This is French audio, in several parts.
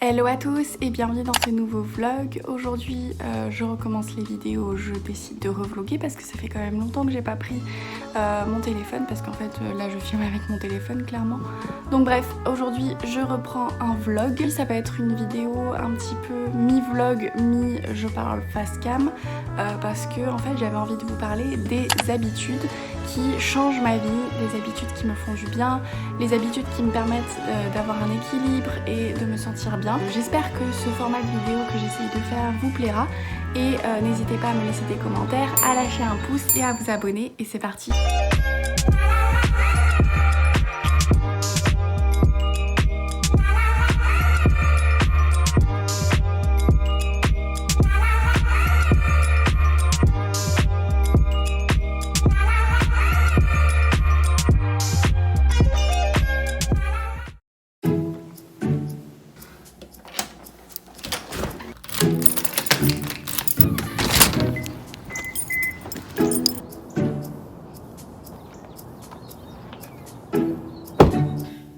Hello à tous et bienvenue dans ce nouveau vlog. Aujourd'hui je recommence les vidéos, je décide de revlogger parce que ça fait quand même longtemps que j'ai pas pris mon téléphone parce qu'en fait là je filme avec mon téléphone clairement. Donc bref, aujourd'hui je reprends un vlog. Ça va être une vidéo un petit peu mi-vlog, mi-je parle face cam parce que en fait j'avais envie de vous parler des habitudes qui changent ma vie, les habitudes qui me font du bien, les habitudes qui me permettent d'avoir un équilibre et de me sentir bien. J'espère que ce format de vidéo que j'essaye de faire vous plaira et n'hésitez pas à me laisser des commentaires, à lâcher un pouce et à vous abonner et c'est parti.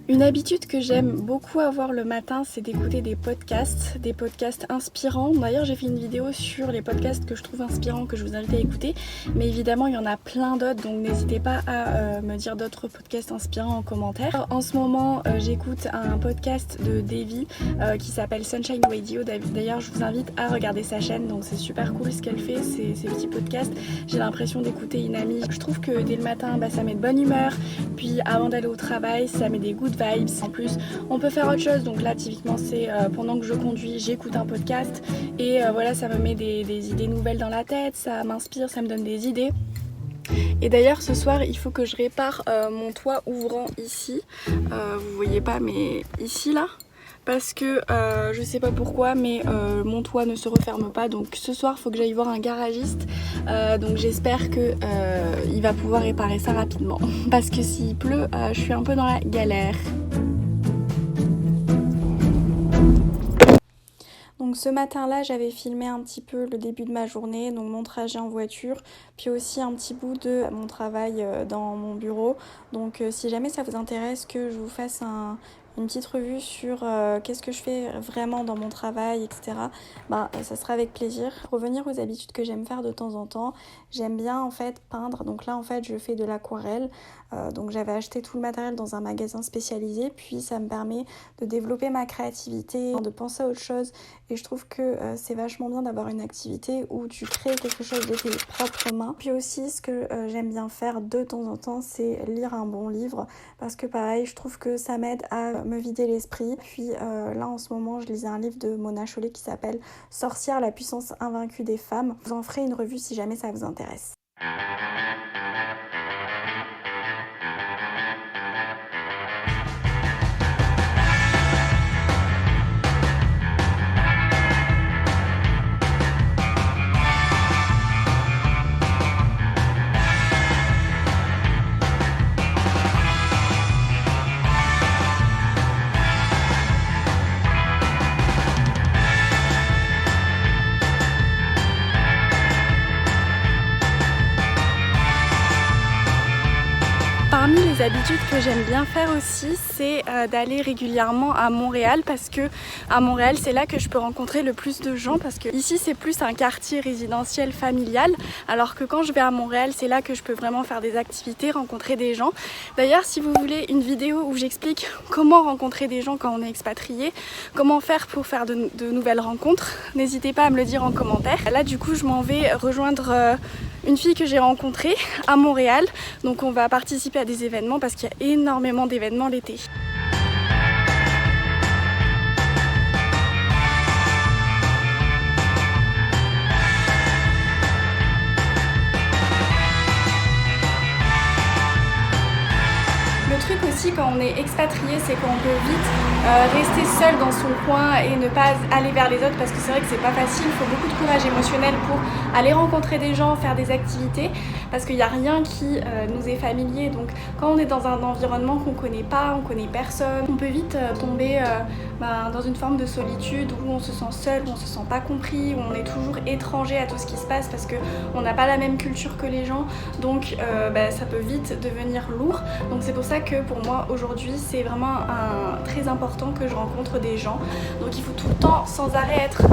Une habitude que j'aime beaucoup avoir le matin, c'est d'écouter des podcasts inspirants. D'ailleurs, j'ai fait une vidéo sur les podcasts que je trouve inspirants, que je vous invite à écouter. Mais évidemment, il y en a plein d'autres, donc n'hésitez pas à me dire d'autres podcasts inspirants en commentaire. En ce moment, j'écoute un podcast de Devi qui s'appelle Sunshine Radio. D'ailleurs, je vous invite à regarder sa chaîne, donc c'est super cool ce qu'elle fait, ces petits podcasts. J'ai l'impression d'écouter une amie. Je trouve que dès le matin, ça met de bonne humeur. Puis avant d'aller au travail, ça met des good vibes. En plus, on peut faire autre chose. Donc là, typiquement, c'est pendant que je conduis, j'écoute un podcast. Et voilà, ça me met des idées nouvelles dans la tête. Ça m'inspire, ça me donne des idées. Et d'ailleurs, ce soir, il faut que je répare mon toit ouvrant ici. Vous voyez pas, mais ici, là. Parce que je sais pas pourquoi mais mon toit ne se referme pas, donc ce soir il faut que j'aille voir un garagiste, donc j'espère que il va pouvoir réparer ça rapidement parce que s'il pleut je suis un peu dans la galère. Donc ce matin-là, j'avais filmé un petit peu le début de ma journée, donc mon trajet en voiture, puis aussi un petit bout de mon travail dans mon bureau. Donc si jamais ça vous intéresse que je vous fasse une petite revue sur qu'est-ce que je fais vraiment dans mon travail, etc. Ça sera avec plaisir. Pour revenir aux habitudes que j'aime faire de temps en temps, j'aime bien en fait peindre. Donc là en fait je fais de l'aquarelle. Donc j'avais acheté tout le matériel dans un magasin spécialisé, puis ça me permet de développer ma créativité, de penser à autre chose. Et je trouve que c'est vachement bien d'avoir une activité où tu crées quelque chose de tes propres mains. Puis aussi ce que j'aime bien faire de temps en temps, c'est lire un bon livre. Parce que pareil, je trouve que ça m'aide à me vider l'esprit. Puis là en ce moment, je lisais un livre de Mona Chollet qui s'appelle Sorcière, la puissance invaincue des femmes. Je vous en ferai une revue si jamais ça vous intéresse. Parmi les habitudes que j'aime bien faire aussi, c'est d'aller régulièrement à Montréal parce que à Montréal, c'est là que je peux rencontrer le plus de gens parce que ici, c'est plus un quartier résidentiel familial alors que quand je vais à Montréal, c'est là que je peux vraiment faire des activités, rencontrer des gens. D'ailleurs, si vous voulez une vidéo où j'explique comment rencontrer des gens quand on est expatrié, comment faire pour faire de nouvelles rencontres, n'hésitez pas à me le dire en commentaire. Là, du coup, je m'en vais rejoindre une fille que j'ai rencontrée à Montréal, donc on va participer à des événements parce qu'il y a énormément d'événements l'été. Le truc aussi quand on est expatrié, c'est qu'on peut vite rester seul dans son coin et ne pas aller vers les autres parce que c'est vrai que c'est pas facile, il faut beaucoup de courage émotionnel pour aller rencontrer des gens, faire des activités parce qu'il n'y a rien qui nous est familier. Donc quand on est dans un environnement qu'on connaît pas, on connaît personne, on peut vite tomber dans une forme de solitude où on se sent seul, où on se sent pas compris, où on est toujours étranger à tout ce qui se passe parce qu'on n'a pas la même culture que les gens, donc ça peut vite devenir lourd. Donc c'est pour ça que pour moi aujourd'hui vie, c'est vraiment très important que je rencontre des gens. Donc il faut tout le temps sans arrêt être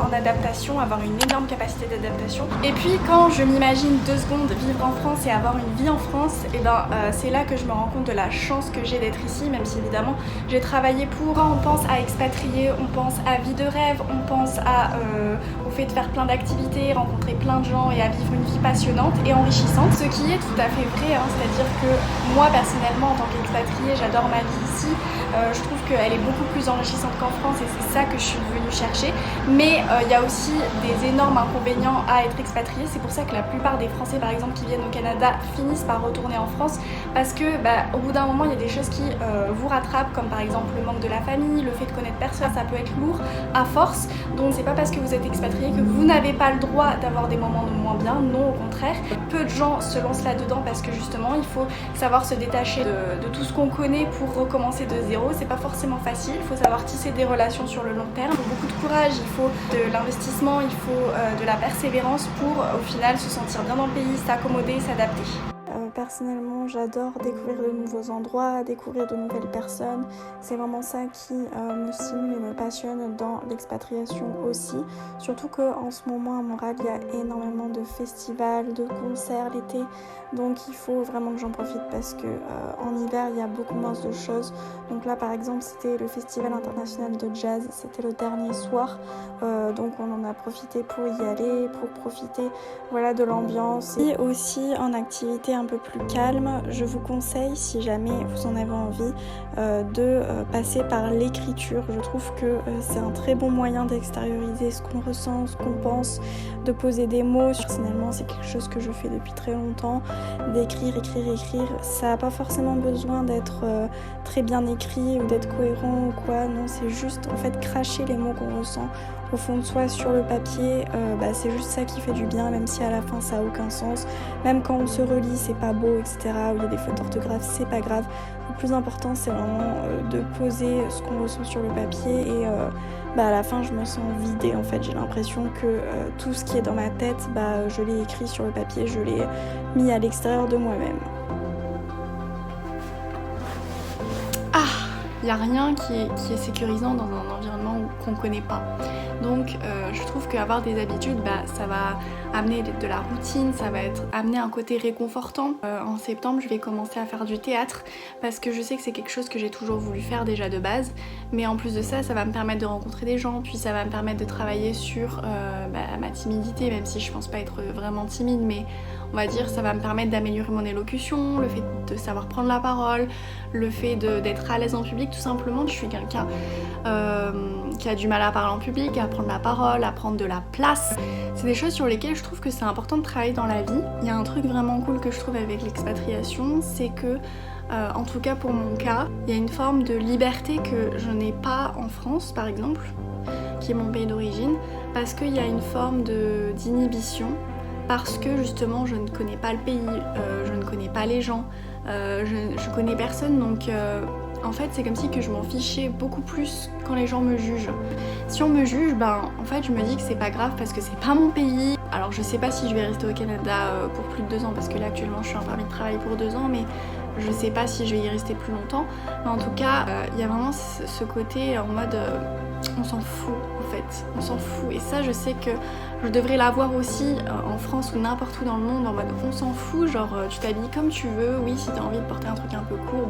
en adaptation, avoir une énorme capacité d'adaptation. Et puis quand je m'imagine 2 secondes vivre en France et avoir une vie en France, et c'est là que je me rends compte de la chance que j'ai d'être ici, même si évidemment j'ai travaillé pour. Quand on pense à expatrier, on pense à vie de rêve, on pense au fait de faire plein d'activités, rencontrer plein de gens et à vivre une vie passionnante et enrichissante. Ce qui est tout à fait vrai, c'est-à-dire que moi personnellement en tant qu'expatriée, j'adore ma vie ici. Je trouve qu'elle est beaucoup plus enrichissante qu'en France et c'est ça que je suis venue chercher. Mais il y a aussi des énormes inconvénients à être expatrié. C'est pour ça que la plupart des Français par exemple qui viennent au Canada finissent par retourner en France parce que au bout d'un moment il y a des choses qui vous rattrapent, comme par exemple le manque de la famille, le fait de connaître personne, ça peut être lourd à force. Donc c'est pas parce que vous êtes expatrié que vous n'avez pas le droit d'avoir des moments de moins bien, non, au contraire. Peu de gens se lancent là-dedans parce que justement il faut savoir se détacher de tout ce qu'on connaît pour recommencer de zéro. C'est pas forcément facile, il faut savoir tisser des relations sur le long terme, il faut beaucoup de courage, il faut de l'investissement, il faut de la persévérance pour au final se sentir bien dans le pays, s'accommoder, s'adapter. Personnellement, j'adore découvrir de nouveaux endroits, découvrir de nouvelles personnes. C'est vraiment ça qui me stimule et me passionne dans l'expatriation aussi. Surtout qu'en ce moment à Montréal, il y a énormément de festivals, de concerts l'été. Donc il faut vraiment que j'en profite parce que en hiver, il y a beaucoup moins de choses. Donc là, par exemple, c'était le Festival international de jazz. C'était le dernier soir. Donc on en a profité pour y aller, pour profiter de l'ambiance. Et aussi en activité un peu plus calme, je vous conseille, si jamais vous en avez envie, de passer par l'écriture. Je trouve que c'est un très bon moyen d'extérioriser ce qu'on ressent, ce qu'on pense, de poser des mots. Personnellement, c'est quelque chose que je fais depuis très longtemps, d'écrire. Ça n'a pas forcément besoin d'être très bien écrit ou d'être cohérent ou quoi. Non, c'est juste en fait cracher les mots qu'on ressent au fond de soi sur le papier. C'est juste ça qui fait du bien, même si à la fin ça a aucun sens. Même quand on se relit, c'est pas beau, etc. Ou il y a des fautes d'orthographe, c'est pas grave. Le plus important, c'est vraiment de poser ce qu'on ressent sur le papier et à la fin, je me sens vidée. En fait, j'ai l'impression que tout ce qui est dans ma tête, je l'ai écrit sur le papier, je l'ai mis à l'extérieur de moi-même. Il n'y a rien qui est sécurisant dans un environnement qu'on ne connaît pas. Donc je trouve qu'avoir des habitudes, ça va amener de la routine, ça va amener un côté réconfortant. En septembre, je vais commencer à faire du théâtre parce que je sais que c'est quelque chose que j'ai toujours voulu faire déjà de base. Mais en plus de ça, ça va me permettre de rencontrer des gens, puis ça va me permettre de travailler sur ma timidité, même si je pense pas être vraiment timide, mais on va dire ça va me permettre d'améliorer mon élocution, le fait de savoir prendre la parole, le fait d'être à l'aise en public, tout simplement. Je suis quelqu'un qui a du mal à parler en public, à prendre la parole, à prendre de la place. C'est des choses sur lesquelles je trouve que c'est important de travailler dans la vie. Il y a un truc vraiment cool que je trouve avec l'expatriation, c'est que en tout cas pour mon cas, il y a une forme de liberté que je n'ai pas en France par exemple, qui est mon pays d'origine, parce qu'il y a une forme d'inhibition, parce que justement je ne connais pas le pays, je ne connais pas les gens, je connais personne, donc en fait c'est comme si que je m'en fichais beaucoup plus quand les gens me jugent. Si on me juge, en fait je me dis que c'est pas grave parce que c'est pas mon pays. Alors je sais pas si je vais rester au Canada pour plus de 2 ans, parce que là actuellement je suis en permis de travail pour 2 ans, mais je sais pas si je vais y rester plus longtemps. Mais en tout cas, il y a vraiment ce côté en mode on s'en fout en fait, on s'en fout. Et ça je sais que je devrais l'avoir aussi en France ou n'importe où dans le monde, en mode on s'en fout, genre tu t'habilles comme tu veux, oui si t'as envie de porter un truc un peu court,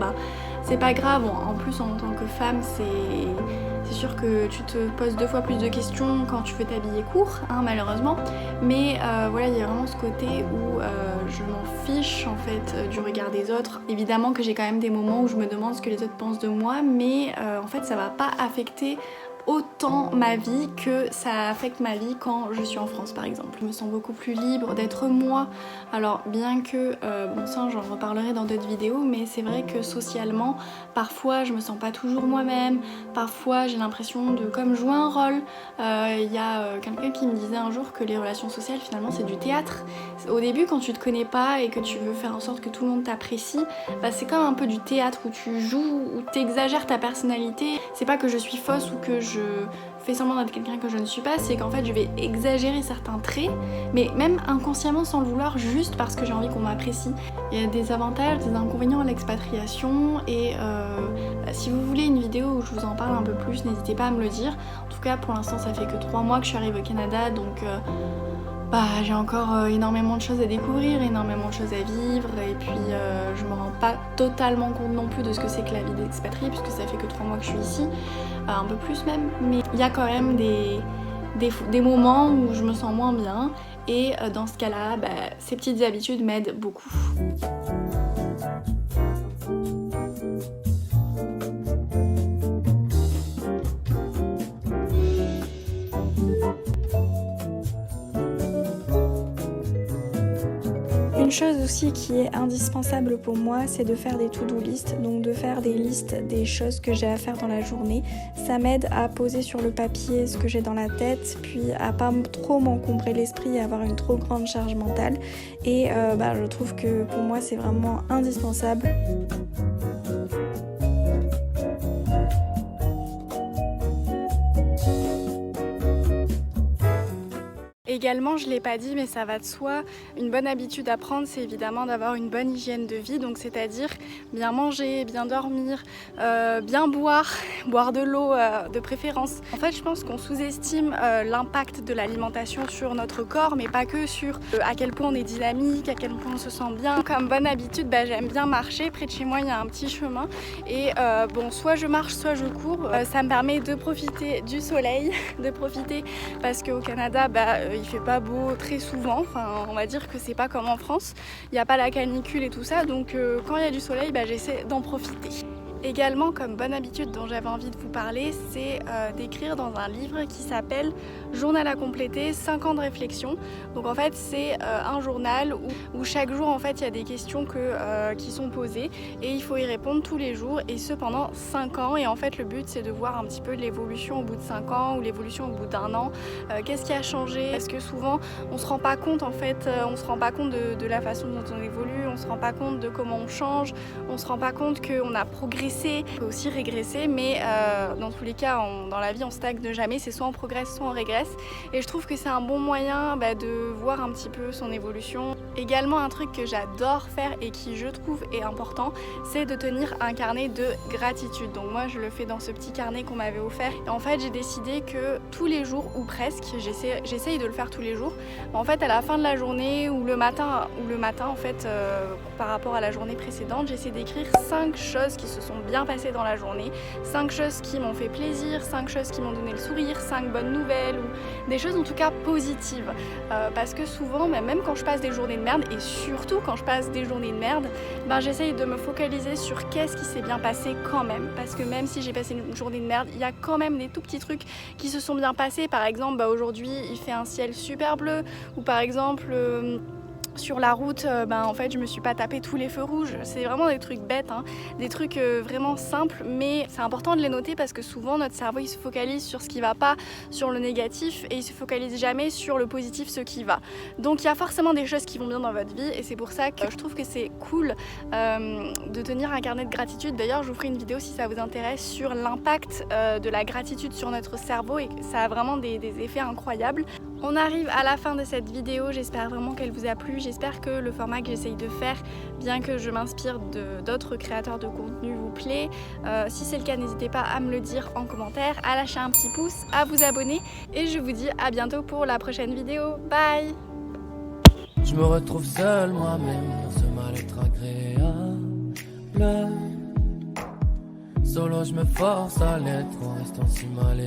c'est pas grave. En plus en tant que femme, c'est sûr que tu te poses 2 fois plus de questions quand tu veux t'habiller court, malheureusement. Mais il y a vraiment ce côté où je m'en fiche en fait du regard des autres. Évidemment que j'ai quand même des moments où je me demande ce que les autres pensent de moi, mais en fait ça va pas affecter autant ma vie que ça affecte ma vie quand je suis en France par exemple. Je me sens beaucoup plus libre d'être moi. Alors bien que, ça j'en reparlerai dans d'autres vidéos, mais c'est vrai que socialement, parfois je me sens pas toujours moi-même, parfois j'ai l'impression de comme jouer un rôle. Il y a quelqu'un qui me disait un jour que les relations sociales finalement c'est du théâtre. Au début quand tu te connais pas et que tu veux faire en sorte que tout le monde t'apprécie, c'est comme un peu du théâtre où tu joues, où t'exagères ta personnalité. C'est pas que je suis fausse ou que je je fais semblant d'être quelqu'un que je ne suis pas, c'est qu'en fait je vais exagérer certains traits, mais même inconsciemment sans le vouloir, juste parce que j'ai envie qu'on m'apprécie. Il y a des avantages, des inconvénients à l'expatriation et si vous voulez une vidéo où je vous en parle un peu plus, n'hésitez pas à me le dire. En tout cas pour l'instant ça fait que 3 mois que je suis arrivée au Canada, donc j'ai encore énormément de choses à découvrir, énormément de choses à vivre et puis je me rends pas totalement compte non plus de ce que c'est que la vie d'expatrié puisque ça fait que 3 mois que je suis ici, un peu plus même, mais il y a quand même des moments où je me sens moins bien et dans ce cas-là, ces petites habitudes m'aident beaucoup. Une chose aussi qui est indispensable pour moi, c'est de faire des to-do list, donc de faire des listes des choses que j'ai à faire dans la journée. Ça m'aide à poser sur le papier ce que j'ai dans la tête, puis à pas trop m'encombrer l'esprit et avoir une trop grande charge mentale. Et je trouve que pour moi c'est vraiment indispensable. Également, je ne l'ai pas dit, mais ça va de soi, une bonne habitude à prendre, c'est évidemment d'avoir une bonne hygiène de vie, donc c'est-à-dire bien manger, bien dormir, bien boire de l'eau de préférence. En fait, je pense qu'on sous-estime l'impact de l'alimentation sur notre corps, mais pas que sur à quel point on est dynamique, à quel point on se sent bien. Comme bonne habitude, j'aime bien marcher. Près de chez moi, il y a un petit chemin et soit je marche, soit je cours. Ça me permet de profiter du soleil, de profiter parce qu'au Canada, il fait pas beau très souvent, on va dire que c'est pas comme en France, il n'y a pas la canicule et tout ça, donc quand il y a du soleil, j'essaie d'en profiter. Également, comme bonne habitude dont j'avais envie de vous parler, c'est d'écrire dans un livre qui s'appelle Journal à compléter, 5 ans de réflexion. Donc en fait, c'est un journal où chaque jour, en fait, il y a des questions qui sont posées et il faut y répondre tous les jours et ce pendant 5 ans. Et en fait, le but, c'est de voir un petit peu l'évolution au bout de 5 ans ou l'évolution au bout d'1 an. Qu'est-ce qui a changé? Parce que souvent, on se rend pas compte, en fait, on se rend pas compte de la façon dont on évolue, on se rend pas compte de comment on change, on se rend pas compte qu'on a progressé. On peut aussi régresser, mais dans tous les cas, dans la vie, on stagne jamais. C'est soit on progresse, soit on régresse. Et je trouve que c'est un bon moyen de voir un petit peu son évolution. Également, un truc que j'adore faire et qui, je trouve, est important, c'est de tenir un carnet de gratitude. Donc moi, je le fais dans ce petit carnet qu'on m'avait offert. Et en fait, j'ai décidé que tous les jours, ou presque, j'essaye de le faire tous les jours. En fait, à la fin de la journée ou le matin, en fait, par rapport à la journée précédente, j'essaie d'écrire 5 choses qui se sont bien passées dans la journée, 5 choses qui m'ont fait plaisir, 5 choses qui m'ont donné le sourire, 5 bonnes nouvelles ou des choses en tout cas positives. Parce que souvent, même quand je passe des journées de merde, et surtout quand je passe des journées de merde, j'essaye de me focaliser sur qu'est-ce qui s'est bien passé quand même. Parce que même si j'ai passé une journée de merde, il y a quand même des tout petits trucs qui se sont bien passés. Par exemple, aujourd'hui, il fait un ciel super bleu, ou par exemple... sur la route, en fait, je me suis pas tapé tous les feux rouges. C'est vraiment des trucs bêtes, des trucs vraiment simples, mais c'est important de les noter parce que souvent notre cerveau il se focalise sur ce qui va pas, sur le négatif, et il se focalise jamais sur le positif, ce qui va. Donc il y a forcément des choses qui vont bien dans votre vie, et c'est pour ça que je trouve que c'est cool de tenir un carnet de gratitude. D'ailleurs, je vous ferai une vidéo si ça vous intéresse sur l'impact de la gratitude sur notre cerveau, et ça a vraiment des effets incroyables. On arrive à la fin de cette vidéo, j'espère vraiment qu'elle vous a plu, j'espère que le format que j'essaye de faire, bien que je m'inspire d'autres créateurs de contenu, vous plaît. Si c'est le cas, n'hésitez pas à me le dire en commentaire, à lâcher un petit pouce, à vous abonner, et je vous dis à bientôt pour la prochaine vidéo. Bye! Je me retrouve seul moi-même dans ce mal-être agréable. Solo je me force à l'être en restant si mal.